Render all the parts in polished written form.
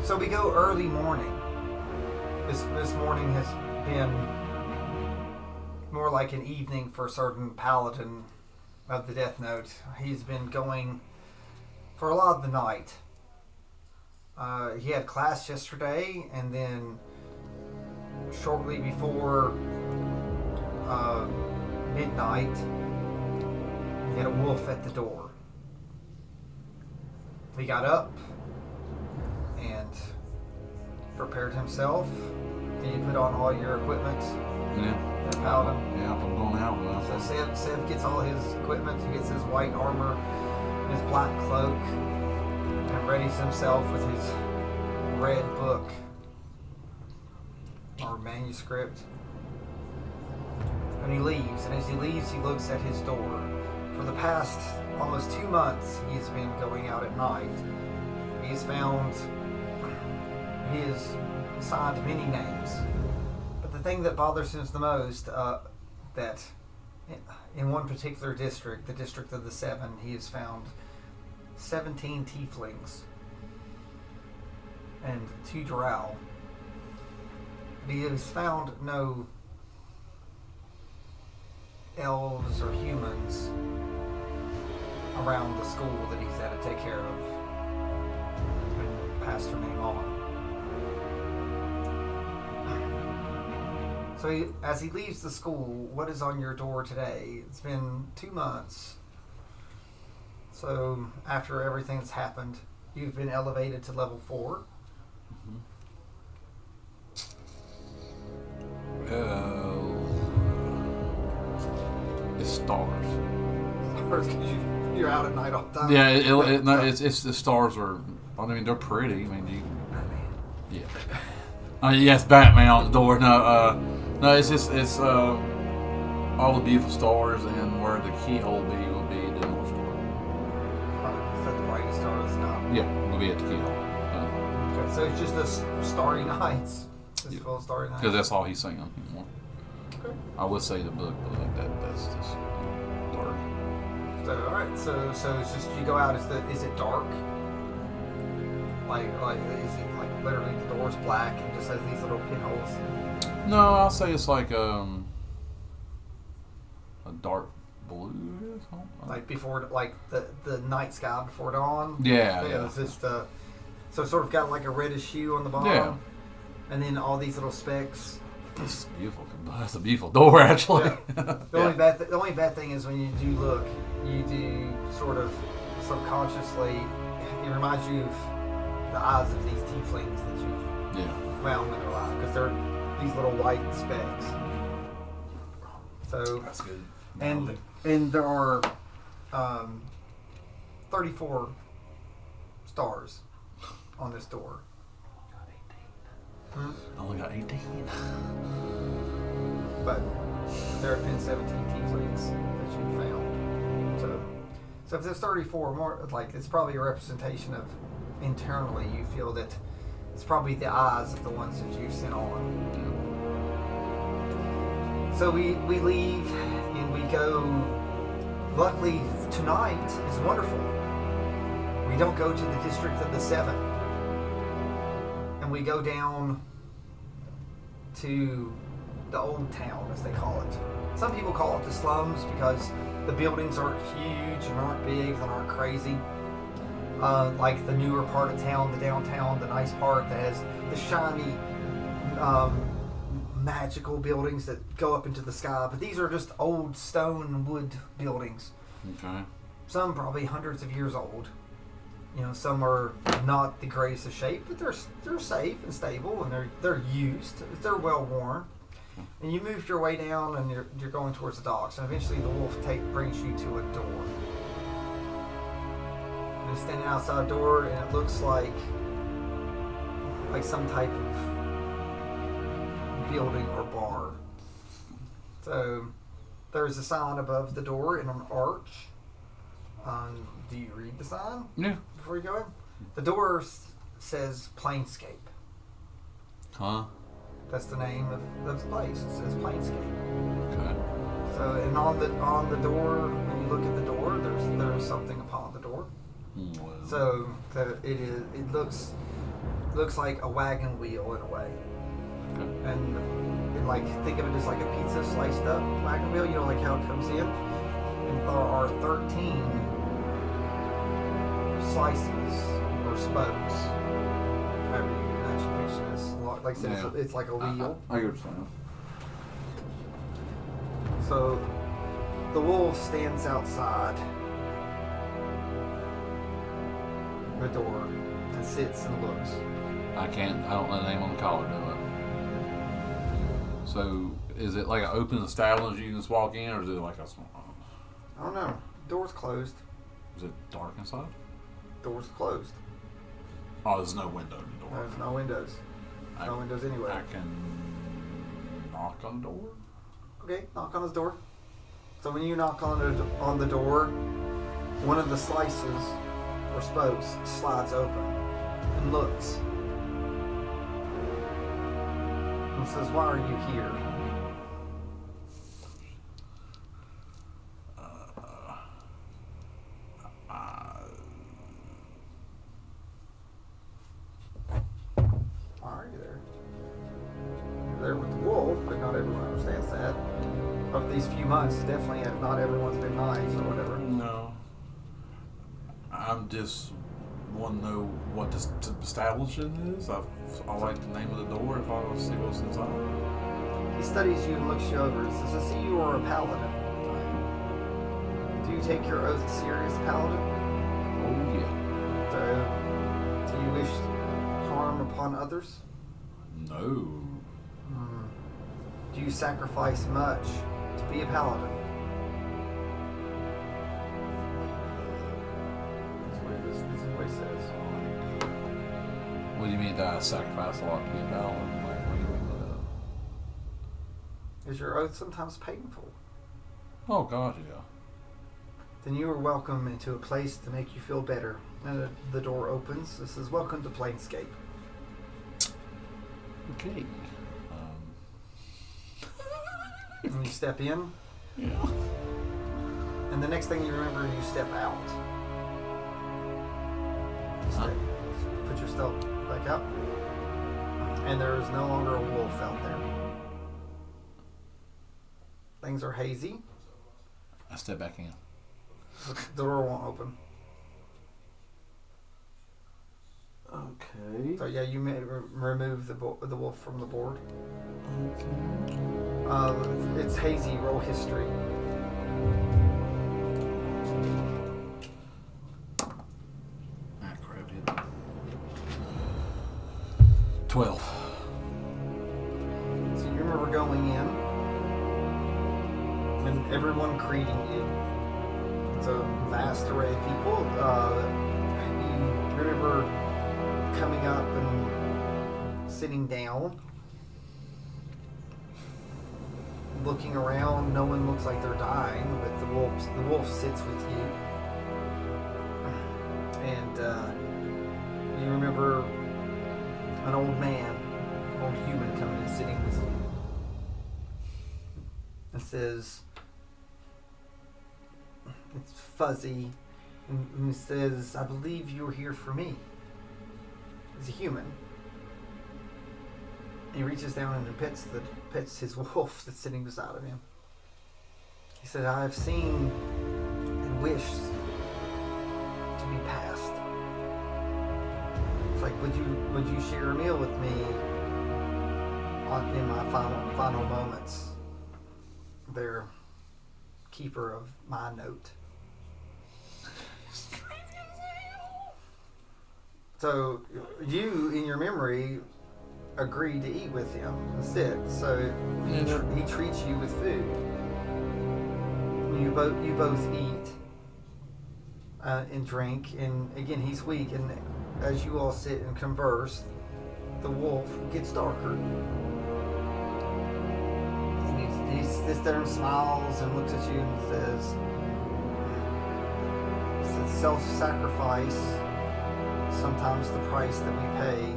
So we go early morning. This morning has been more like an evening for a certain paladin of the Death Note. He's been going for a lot of the night. He had class yesterday, and then shortly before midnight, he had a wolf at the door. He got up and prepared himself. Did you put on all your equipment? Yeah. Paladin? Yeah, I'm going out now. So Sev gets all his equipment. He gets his white armor, his black cloak, and readies himself with his red book or manuscript. And he leaves. And as he leaves, he looks at his door. For the past almost 2 months, he's been going out at night. He's found, he has signed many names. But the thing that bothers him the most, that in one particular district, the district of the Seven, he has found 17 tieflings and 2 drow. But he has found no elves or humans around the school that he's had to take care of and pass their name on. So as he leaves the school, what is on your door today? It's been 2 months. So after everything that's happened, you've been elevated to level 4. It's stars. Stars, because you're out at night all the time. Yeah, it's the stars are. I mean, they're pretty. I mean, yeah. Yes, Batman out the door. No, it's just all the beautiful stars, and where the keyhole will be the North Star. Is that the brightest star of the sky? Yeah, we'll be at the keyhole. Okay, so it's just the starry nights. Just full of starry nights. Because that's all he's singing anymore. Okay. I would say the book, but like that's just dark. So all right, so it's just you go out. Is it dark? Like is it like literally the door's black and just has these little pinholes? No, I'll say it's like a dark blue. Like before, like the night sky before dawn. Yeah. It's just so it's sort of got like a reddish hue on the bottom. Yeah. And then all these little specks. It's beautiful. That's a beautiful door, actually. Yeah. The only bad thing is when you do look, you do sort of subconsciously. It reminds you of the eyes of these tieflings that you've found in their life, because they're these little white specks. So that's good. And there are 34 stars on this door. I only got 18. But there have been 17 tieflings that you found. So if there's 34 more, like it's probably a representation of internally you feel that it's probably the eyes of the ones that you've sent on. So we leave and we go. Luckily tonight is wonderful. We don't go to the district of the Seven. And we go down to the old town, as they call it. Some people call it the slums because the buildings aren't huge and aren't big and aren't crazy. Like the newer part of town, the downtown, the nice part that has the shiny, magical buildings that go up into the sky. But these are just old stone and wood buildings. Okay. Some probably hundreds of years old. You know, some are not the greatest of shape, but they're safe and stable, and they're used. They're well worn. And you move your way down, and you're going towards the docks, and eventually the wolf brings you to a door. And it's standing outside the door, and it looks like some type of building or bar. So there's a sign above the door in an arch. Do you read the sign? Yeah. Before you go in? The door says Planescape. Huh? That's the name of the place. It says Planescape. Okay. So, and on the door, when you look at the door, there's something upon the door. Wow. So it looks looks like a wagon wheel in a way. Okay. And like think of it as like a pizza sliced up wagon wheel, you know, like how it comes in. And there are 13 slices or spokes. However you imagination is. Like I said, it's like a wheel. I get what you're saying. So the wolf stands outside the door and sits and looks. I don't know the name on the collar, do I? So, is it like an open establishment you can just walk in, or is it like a... I don't know. Door's closed. Is it dark inside? Door's closed. Oh, there's no window in the door. There's no windows. No windows anywhere. I can knock on the door? Okay, knock on his door. So when you knock on the door, one of the slices or spokes slides open and looks. And says, "Why are you here?" Why are you there? You're there with the wolf, but not everyone understands that. Over these few months, definitely not everyone's been nice or whatever. No. I'm just want to know what this establishment is. I like the name of the door if I want to see what's inside. He studies you and looks you over and says, "I see you are a paladin. Do you take your oath serious, paladin? Oh, yeah. Do you wish harm upon others? No. Do you sacrifice much to be a paladin?" This is what he says. What do you mean that I sacrifice a lot to be a paladin? Like, what do you mean by that? Is your oath sometimes painful? Oh, God, yeah. Then you are welcome into a place to make you feel better. And the door opens. This is welcome to Planescape. Okay. And you step in. Yeah. And the next thing you remember, you step out. Put your stealth back out. And there is no longer a wolf out there. Things are hazy. I step back in. The door won't open. Okay. So yeah, you may remove the wolf from the board. Okay. It's hazy. Roll history. Ah, crap, hit. 12. So you remember going in and everyone greeting you. It's a vast array of people. You remember coming up and sitting down, looking around. No one looks like they're dying, but the wolf sits with you. And you remember an old human coming and sitting with you and says, it's fuzzy, and he says, "I believe you were here for me." He's a human. And he reaches down and pets his wolf that's sitting beside of him. He said, "I have seen and wished to be past. It's like, would you share a meal with me in my final moments? There, keeper of my note." So you, in your memory, agree to eat with him and sit. So he treats you with food. You both eat and drink. And again, he's weak. And as you all sit and converse, the wolf gets darker. And he sits there and smiles and looks at you and says, "Self-sacrifice. Sometimes the price that we pay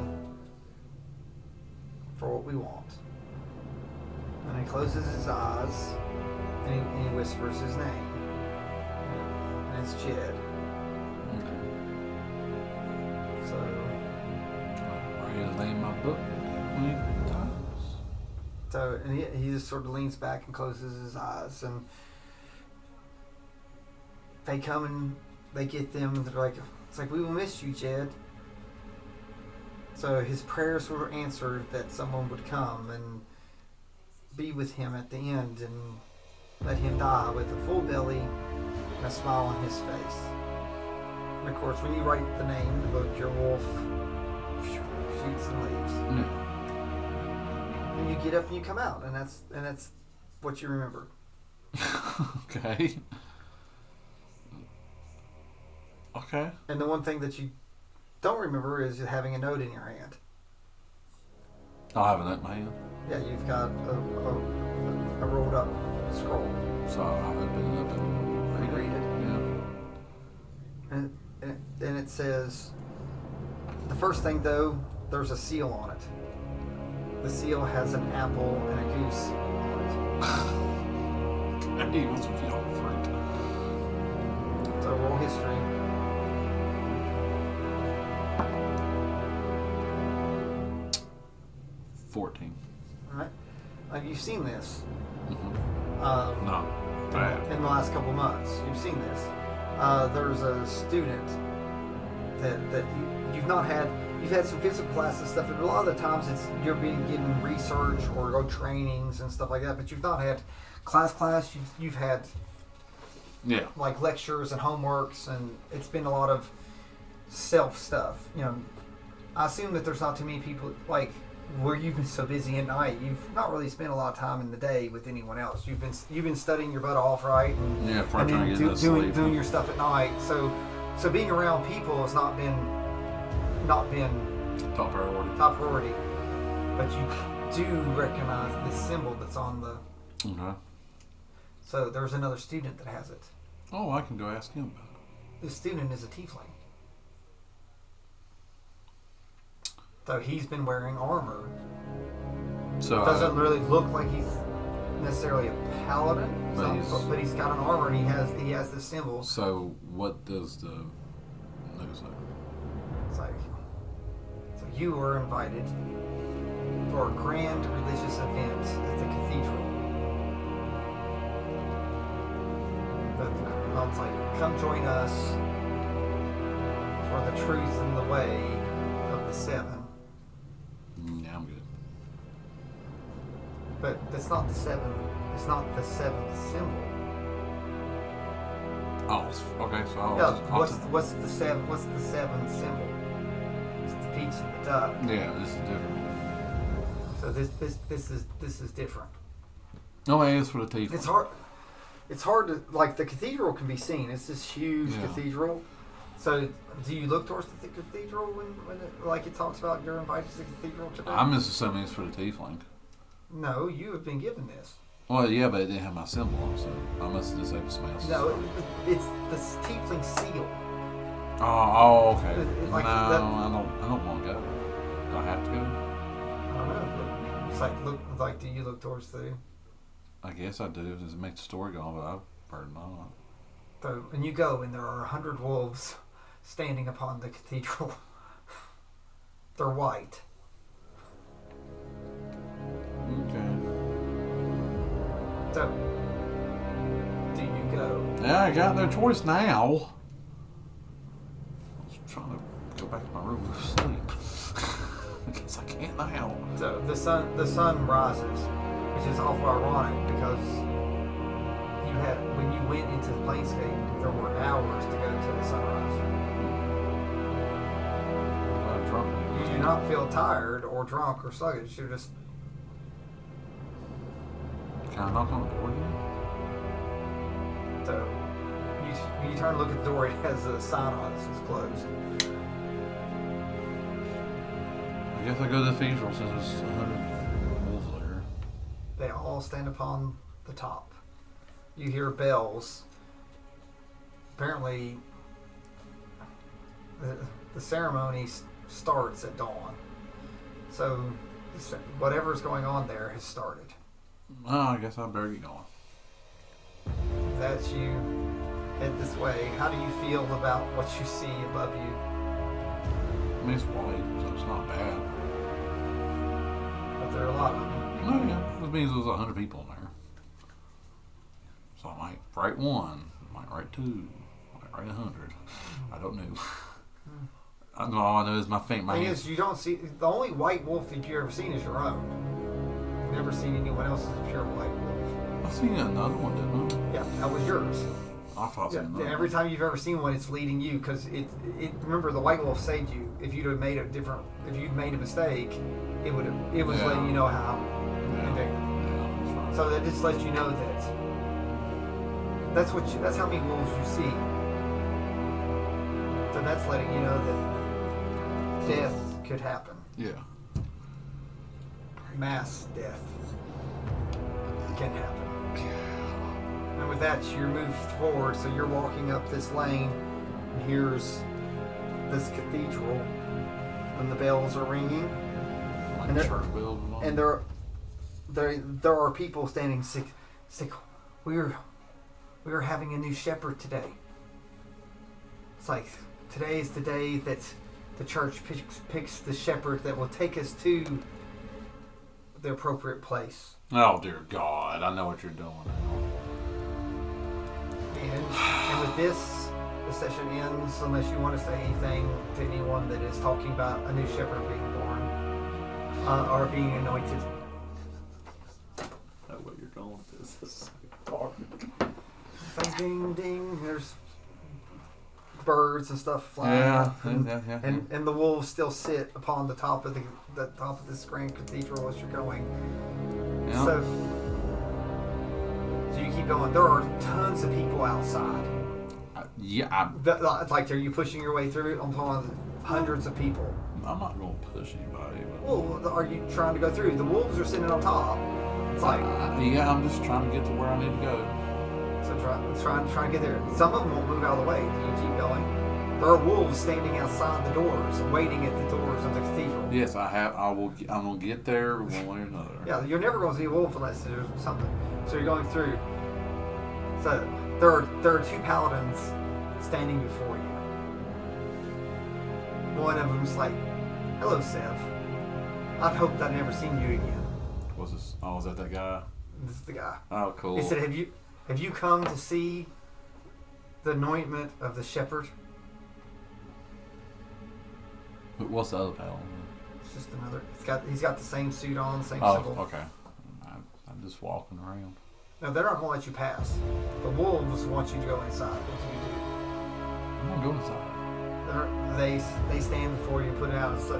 for what we want." And he closes his eyes and he whispers his name. And it's Jed. So Right playing my book when he dies. So, and he just sort of leans back and closes his eyes, and they come and they get them, and they're like, it's like, we will miss you, Jed. So his prayers were answered that someone would come and be with him at the end and let him die with a full belly and a smile on his face. And of course, when you write the name in the book, your wolf shoots and leaves. No. And you get up and you come out, and that's what you remember. Okay. Okay. And the one thing that you don't remember is having a note in your hand. I'll have it in my hand. Yeah, you've got a rolled up scroll. So I'll open it up and Read it. Yeah. And it says, the first thing though, there's a seal on it. The seal has an apple and a goose on Hey, what's with y'all fruit? it. So roll history. 14. Alright. You've seen this. Mm-hmm. No. Bad. In the last couple months. You've seen this. There's a student that you've not had. You've had some physical classes and stuff, but a lot of the times you're getting research or go trainings and stuff like that, but you've not had class. You've had like lectures and homeworks, and it's been a lot of self stuff. You know, I assume that there's not too many people like where you've been so busy at night. You've not really spent a lot of time in the day with anyone else. You've been studying your butt off, right? And, yeah, probably trying to get doing your stuff at night. So being around people has not been top priority. But you do recognize this symbol that's on the. Okay. So there's another student that has it. Oh, I can go ask him about it. This student is a tiefling. So he's been wearing armor. So doesn't really look like he's necessarily a paladin, but he's got an armor and he has this symbol. So what does the note say? It's like, so you were invited for a grand religious event at the cathedral. It's like, come join us for the truth and the way of the seven. Yeah, I'm good. But that's not the seven. It's not the seventh symbol. Oh, okay. So what's the seventh symbol? It's the peach and the duck. Yeah, this is different. So this is different. No, it is for the teeth. It's hard to, like, the cathedral can be seen. It's this huge cathedral. So do you look towards the cathedral when it talks about you're invited to the cathedral today? I'm just assuming it's for the tiefling. No, you have been given this. Well, yeah, but it didn't have my symbol on, so I must have just opened somebody else's. No, it's the tiefling seal. Oh, okay. Like no, I don't want to go. Do I have to go? I don't know. But it's like, do you look towards the? I guess I do. Does it make the story go on? But I've heard not. So, and you go, and there are 100 wolves standing upon the cathedral. They're white. Okay. So, do you go? Yeah, I got no choice now. I was trying to go back to my room and sleep. I guess I can't now. So the sun rises, which is awful ironic because when you went into the planescape, there were hours to go to the sunrise. I'm drunk. You do not feel tired or drunk or sluggish. You're just. Can I knock on the door again? So when you turn to look at the door, it has a sign on it that says closed. I guess I go to the cathedral since there's 100 wolves there. They all stand upon the top. You hear bells. Apparently, the ceremony starts at dawn. So whatever's going on there has started. Oh, I guess I better get going. That you head this way. How do you feel about what you see above you? I mean, it's white, so it's not bad. That means there's 100 people in there. So I might write 1, I might write 2, I might write 100. I don't know. All I know is my thing is, you don't see the only white wolf that you've ever seen is your own. You've never seen anyone else's pure white wolf. I've seen another one, didn't I? Yeah, that was yours. I thought so. Yeah, every time you've ever seen one, it's leading you because it. Remember, the white wolf saved you. If you'd made a mistake, it was letting you know how. Yeah. So that just lets you know that. That's how many wolves you see. So that's letting you know that death could happen. Yeah. Mass death can happen. And with that, you're moved forward, so you're walking up this lane, and here's this cathedral, and the bells are ringing. Like and church bells and all. And there are people standing sick. We're having a new shepherd today. It's like today is the day that the church picks the shepherd that will take us to the appropriate place. Oh dear God, I know what you're doing now. And with this, the session ends unless you want to say anything to anyone that is talking about a new shepherd being born or being anointed. I know what you're going with this. This is so hard. It's like ding ding. There's birds and stuff flying. Yeah, up and, yeah. and the wolves still sit upon the top of the top of this grand cathedral as you're going. Yeah. So you keep going. There are tons of people outside. Like, are you pushing your way through? I'm talking hundreds of people. I'm not going to push anybody. But Well, are you trying to go through? The wolves are sitting on top. It's like I'm just trying to get to where I need to go. so try to get there. Some of them won't move out of the way. Do you keep going? There are wolves standing outside the doors, waiting at the doors of the cathedral. Yes, I have. I'm gonna get there one way or another. Yeah, you're never going to see a wolf unless there's something. So you're going through. So there are 2 paladins standing before you. One of them's like, "Hello, Sev. I'd hoped I'd never seen you again." Was this? Oh, was that guy? This is the guy. Oh, cool. He said, "Have you come to see the anointment of the shepherd?" What's the other paladin? It's just another. He's got the same suit on, same Oh, symbol. okay. I'm just walking around. No, they're not going to let you pass. The wolves want you to go inside. What do you I'm gonna go inside. They stand before you, put it out. It's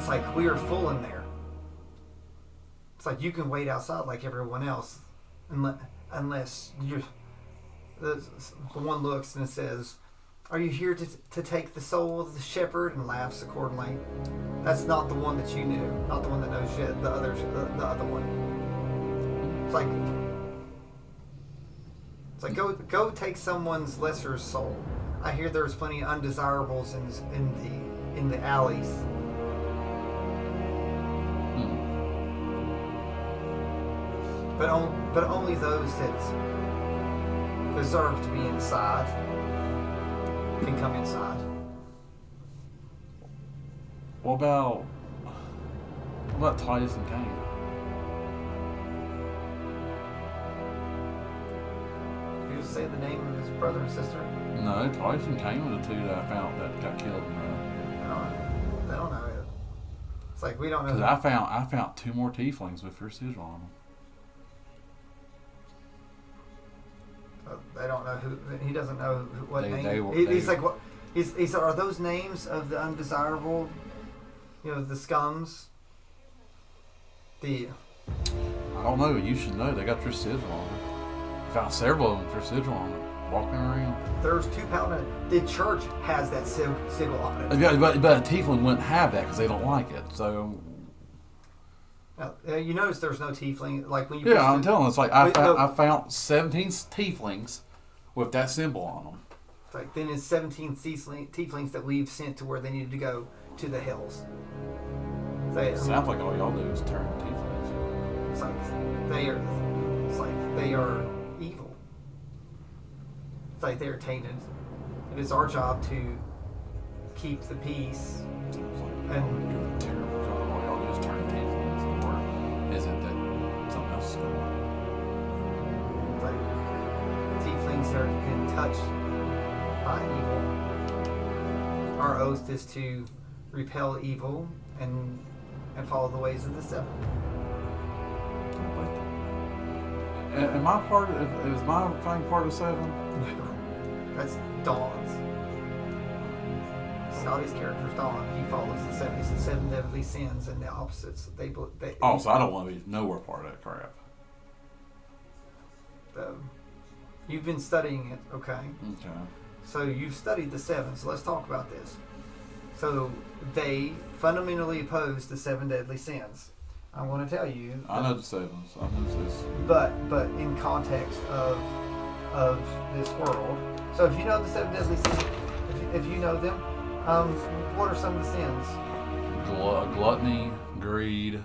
like we are full in there. It's like you can wait outside like everyone else, unless you. The one looks and it says, "Are you here to take the soul of the shepherd?" and laughs accordingly. That's not the one that you knew, not the one that knows yet. The other one. It's like go take someone's lesser soul. I hear there's plenty of undesirables in the alleys. But only those that deserve to be inside can come inside. What about Titus and Cain? Did you say the name of his brother and sister? No, Titus and Cain were the 2 that I found that got killed. They don't know it. It's like we don't know. Because I found 2 more tieflings with their sigil on them. They don't know who. He doesn't know what name. He's like, what? He's like, are those names of the undesirable? You know, the scums. I don't know. You should know. They got their sigil on them. I found several of them with their sigil on them, walking around. There's 2 paladins. The church has that sigil on it. Yeah, but a tiefling wouldn't have that because they don't like it. So. Now, you notice there's no tiefling, like when you. Yeah, I'm telling you, it's like I found 17 tieflings with that symbol on them. It's like then it's 17 tieflings that we've sent to where they needed to go to the hills. Sounds like all y'all do is turn tieflings. It's like they are evil. It's like they're tainted. It is our job to keep the peace. Sounds like y'all do a terrible job. All y'all do is turn tieflings. Is it that something else is going on? Like tieflings that have been touched by evil. Our oath is to repel evil and follow the ways of the seven. Am I part of? Is my thing part of 7? That's Dawn's. Scotty's character's Dawn. He follows the seven. It's the 7 deadly sins and the opposites. Oh, so I don't want to be nowhere part of that crap. You've been studying it, okay? Okay. So you've studied the 7, so let's talk about this. So they fundamentally oppose the 7 deadly sins. I want to tell you. I know the 7s. I know this. But in context of this world. So if you know the 7 deadly sins, if you know them, what are some of the sins? Gluttony, greed,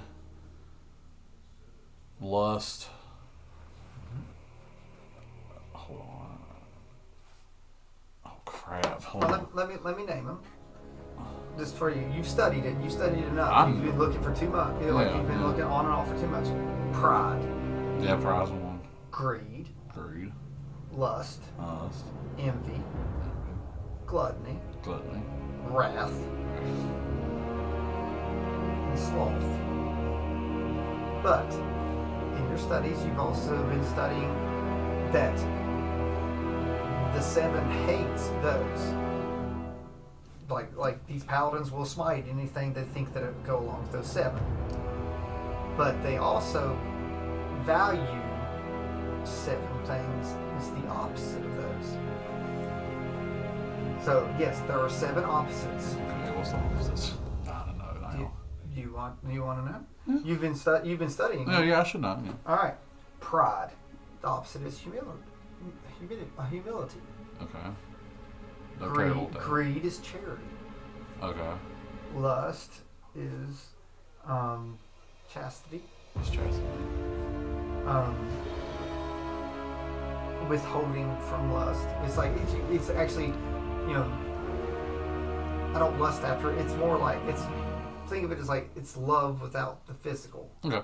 lust. Hold on. Oh crap! Hold on. Let me name them. Just for you, you've studied it. You studied it enough. You've been looking for 2 months. You've been looking on and off for 2 months. Pride. Yeah, pride's one. Greed. Lust. Envy. Gluttony. Wrath. And sloth. But in your studies, you've also been studying that the 7 hates those. Like these paladins will smite anything they think that it go along with those 7. But they also value 7 things as the opposite of those. So yes, there are 7 opposites. Okay, what's the opposites? I don't know. You want to know? Yeah. You've been studying. Yeah, I should know. Yeah. All right. Pride. The opposite is humility. Okay. Greed is charity. Okay. Lust is chastity. What's chastity? Withholding from lust. It's like it's actually, I don't lust after it. It's more like think of it as like it's love without the physical. Okay.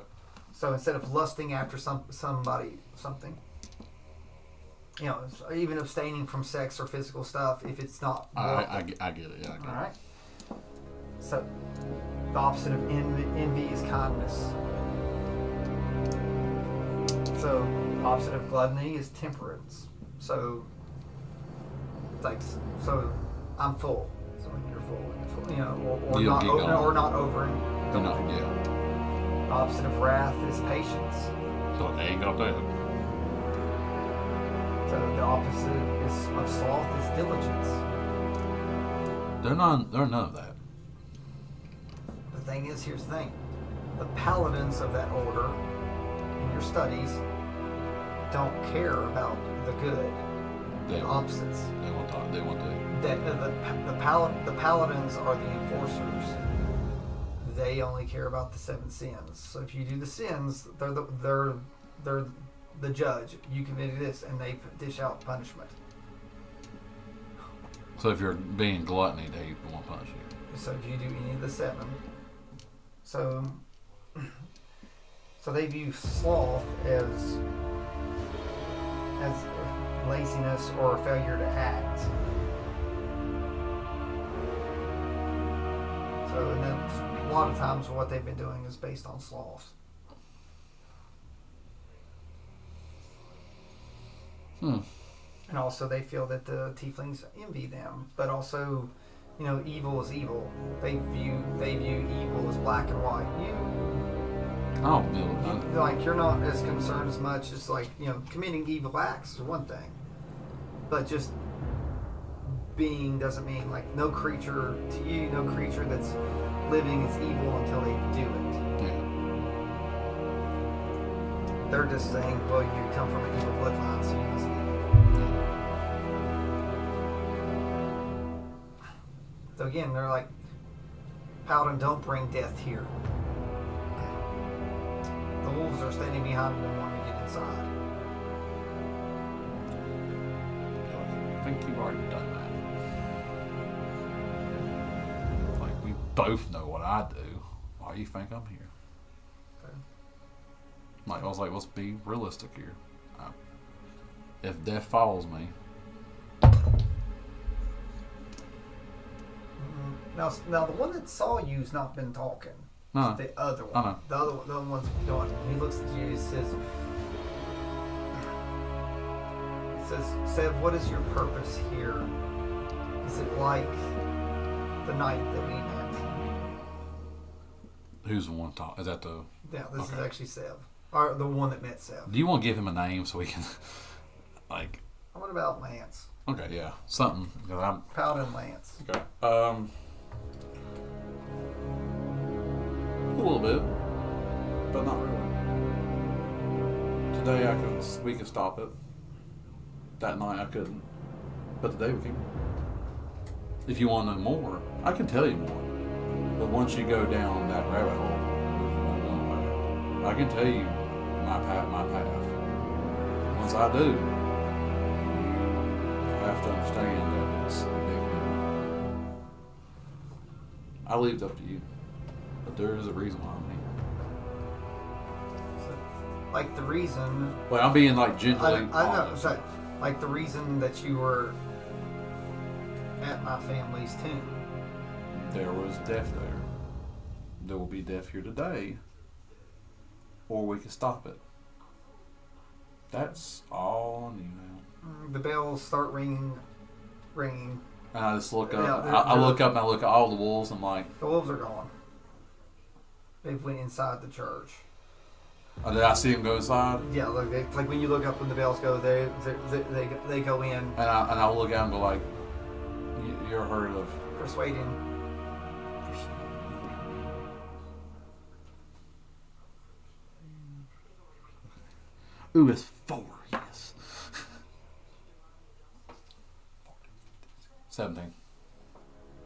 So instead of lusting after something, even abstaining from sex or physical stuff if it's not. I get it. Yeah. All right. So the opposite of envy is kindness. So the opposite of gluttony is temperance. So I'm full. So when you're full, or not over. You're not. Yeah. The opposite of wrath is patience. So they ain't got that. So the opposite of sloth is diligence. They're none of that. The thing is, here's the thing. The paladins of that order, in your studies, don't care about the good. The opposites. They want The paladins are the enforcers. They only care about the 7 sins. So if you do the sins, they're the judge. You committed this, and they dish out punishment. So if you're being gluttony, they won't punish you. So if you do any of the 7, so they view sloth as laziness or a failure to act. So and then a lot of times what they've been doing is based on sloth. And also they feel that the tieflings envy them, but also, evil is evil. They view evil as black and white. You're not as concerned as much as committing evil acts is one thing, but just being doesn't mean no creature that's living is evil until they do it. Yeah. They're just saying, well, you come from an evil bloodline, so you must be. So again, they're like, Paladin, don't bring death here. The wolves are standing behind them and wanting to get inside. I think you've already done that. We both know what I do. Why do you think I'm here? Okay. Like I was like, let's be realistic here. If death follows me, Now the one that saw you's not been talking. no, The other one. I know. The other one's going. He looks at you. He says, Sev, what is your purpose here? Is it like the night that we met? Who's the one talk? Is that the? Yeah, this is Okay. actually Sev, or the one that met Sev. Do you want to give him a name so we can, like? What about Lance? Okay, yeah, something. 'Cause I'm Paladin Lance. okay. A little bit, but not really. Today we could stop it. That night I couldn't, but today we can. If you want to know more, I can tell you more. But once you go down that rabbit hole, I can tell you my path. Once I do, you have to understand that it's addictive. I leave it up to you, but there is a reason why I'm here. So, like the reason. Well, I'm being like gently. I know. honest. So, like the reason that you were at my family's tomb. There was death there. There will be death here today, or we can stop it. That's all I knew now. The bells start ringing. And I just look up. Yeah, I look up and I look at all the wolves. I'm like, The wolves are gone. They've went inside the church. oh, did I see them go inside? Yeah, like when you look up when the bells go, they go in. And I look at them and go like, you ever heard of? Persuading. Ooh, it's 4. Yes. 17.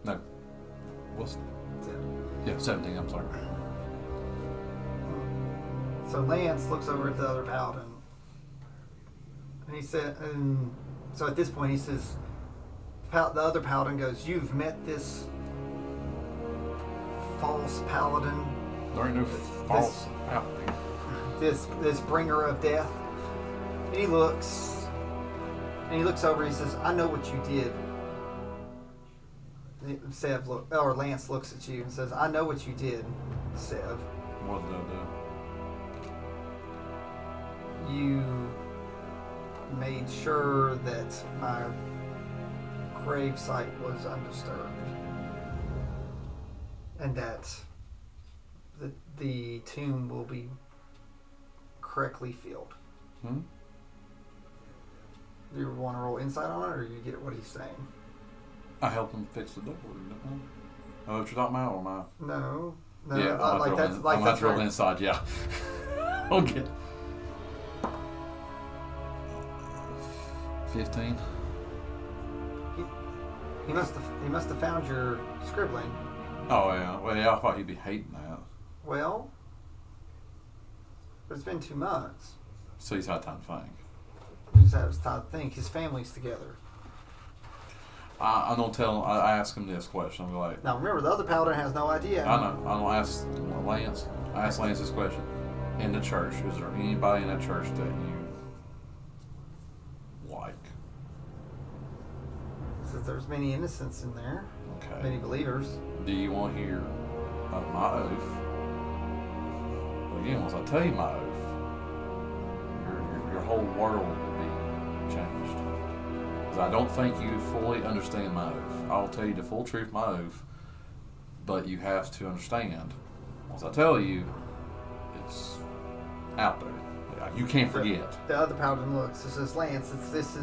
No. What's? Yeah, 17. I'm sorry. So Lance looks over at the other paladin, and he said, and so at this point he says, the other paladin goes, "You've met this false paladin, There ain't no false happening. this bringer of death." And he looks over. He says, "I know what you did." Lance looks at you and says, "I know what you did, Sev. What did I do? You made sure that my gravesite was undisturbed, and that the tomb will be correctly filled." Hmm? Do you want to roll insight on it, or you get what he's saying? I helped him fix the door. Oh, what you're talking about, or am I? No, Yeah, I'm not rolling inside. Yeah. Okay. 15. He must have found your scribbling. Oh yeah. Well, yeah. I thought he'd be hating that. Well, but it's been 2 months. So he's had time to think. He just has time to think. His family's together. I don't tell. I ask him this question. I'm like, Now remember, the other paladin has no idea. I know. I don't ask Lance. I ask Lance this question. In the church, is there anybody in that church that you like? Says there's many innocents in there, many Okay. believers. Do you want to hear of my oath? Well, again, once I tell you my oath, your whole world will be changed. Because I don't think you fully understand my oath. I'll tell you the full truth of my oath, but you have to understand. Once I tell you, it's out there. Like, you can't forget. The other paladin looks. It says, "Lance, this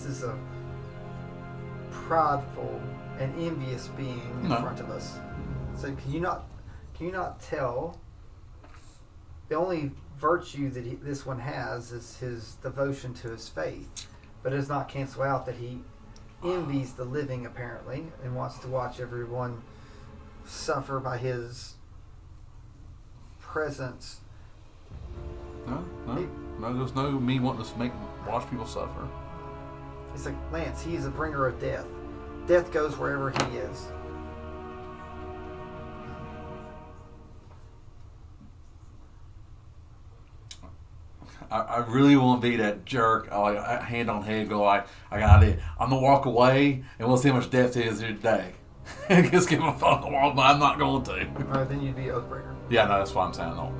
is a prideful and envious being in No. front of us. So can you not tell? The only virtue that this one has is his devotion to his faith, but it does not cancel out that he envies the living apparently and wants to watch everyone suffer by his presence." No, there's no me wanting to watch people suffer. It's like, "Lance, he is a bringer of death. Death goes wherever he is." I really want to be that jerk, like hand on head, go like, I got it. I'm gonna walk away, and we'll see how much depth is here today. Just give him a phone walk, but I'm not going to. Then you'd be Oathbreaker. Yeah, no, that's what I'm saying. No.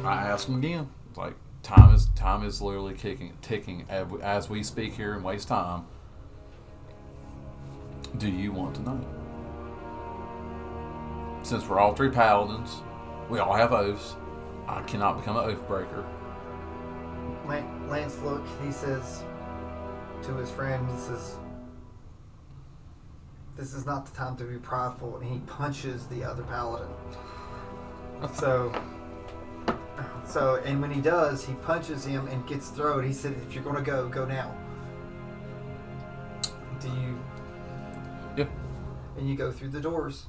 I asked him again. Like time is literally ticking as we speak here and waste time. Do you want to know? Since we're all 3 paladins, we all have oaths. I cannot become an oath breaker. Lance, look, he says to his friend, he says, this is not the time to be prideful, and he punches the other paladin. And when he does, he punches him and gets thrown. He said, if you're going to go now. Do you? Yep. And you go through the doors.